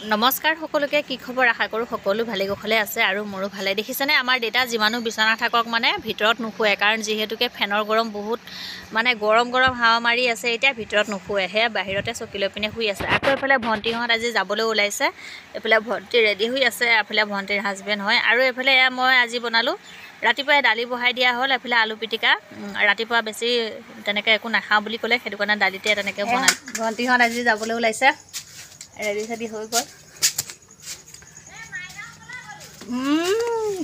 নমস্কাৰ সকলোকে কি খবৰ আশা কৰোঁ সকলো ভালে কুশলে আছে আৰু মোৰো ভালে দেখিছেনে আমাৰ দেউতা যিমানো বিচনা থাকক মানে ভিতৰত নুশুৱে কাৰণ যিহেতুকে ফেনৰ গৰম বহুত মানে গৰম হাৱা মাৰি আছে এতিয়া ভিতৰত নুশুৱে সেয়া বাহিৰতে চকী লৈ পিনে শুই আছে আকৌ এফালে ভণ্টিহঁত আজি যাবলৈ ওলাইছে এফালে ভণ্টি ৰেডি হৈ আছে এফালে ভণ্টিৰ হাজবেণ্ড হয় আৰু এফালে মই আজি বনালোঁ ৰাতিপুৱাই দালি বহাই দিয়া হ'ল এফালে আলু পিটিকা ৰাতিপুৱা বেছি তেনেকৈ একো নাখাওঁ বুলি ক'লে সেইটো কাৰণে দালিতে তেনেকৈ বনালোঁ ভণ্টিহঁত আজি যাবলৈ ওলাইছে ৰেডি চেডি হৈ গ'ল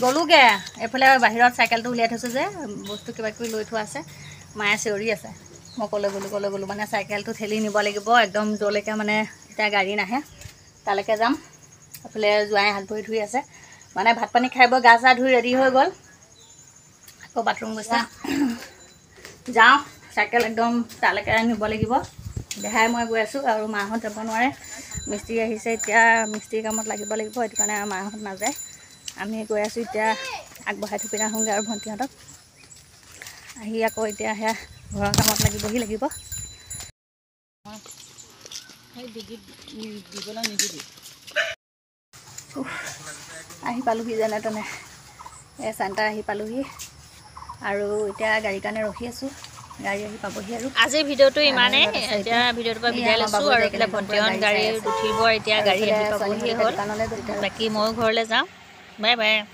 গ'লোগৈ এইফালে বাহিৰত চাইকেলটো উলিয়াই থৈছোঁ যে বস্তু কিবা কিবি লৈ থোৱা আছে মায়ে চিঞৰি আছে মই ক'লৈ গ'লোঁ মানে চাইকেলটো ঠেলি নিব লাগিব একদম য'লৈকে মানে এতিয়া গাড়ী নাহে তালৈকে যাম এইফালে জোৱাই হাত ভৰি ধুই আছে মানে ভাত পানী খাই বৈ গা চা ধুই ৰেডি হৈ গ'ল আকৌ বাথৰুম গৈছে যাওঁ চাইকেল একদম তালৈকে নিব লাগিব দেহাই মই গৈ আছোঁ আৰু মাহঁত যাব নোৱাৰে মিস্ত্ৰী আহিছে এতিয়া মিস্ত্ৰী কামত লাগিব সেইটো কাৰণে মাহঁত নাযায় আমি গৈ আছোঁ এতিয়া আগবঢ়াই থৈ পিনে আহোঁগৈ আৰু ভণ্টিহঁতক আহি আকৌ এতিয়া সেয়া ঘৰৰ কামত লাগিব আহি পালোহি যেনে তেনে এই চেণ্টাৰ আহি পালোহি আৰু এতিয়া গাড়ীৰ কাৰণে ৰখি আছোঁ গাড়ী আহি পাবহি আৰু আজিৰ ভিডিঅ'টো ইমানেই এতিয়া ভিডিঅ'টোৰ পৰা বিদায় লৈছোঁ আৰু এইফালে ভণ্টিহঁত গাড়ী উঠিব এতিয়া গাড়ী আহি পাবহি হ'ল বাকী ময়ো ঘৰলৈ যাওঁ বাই বাই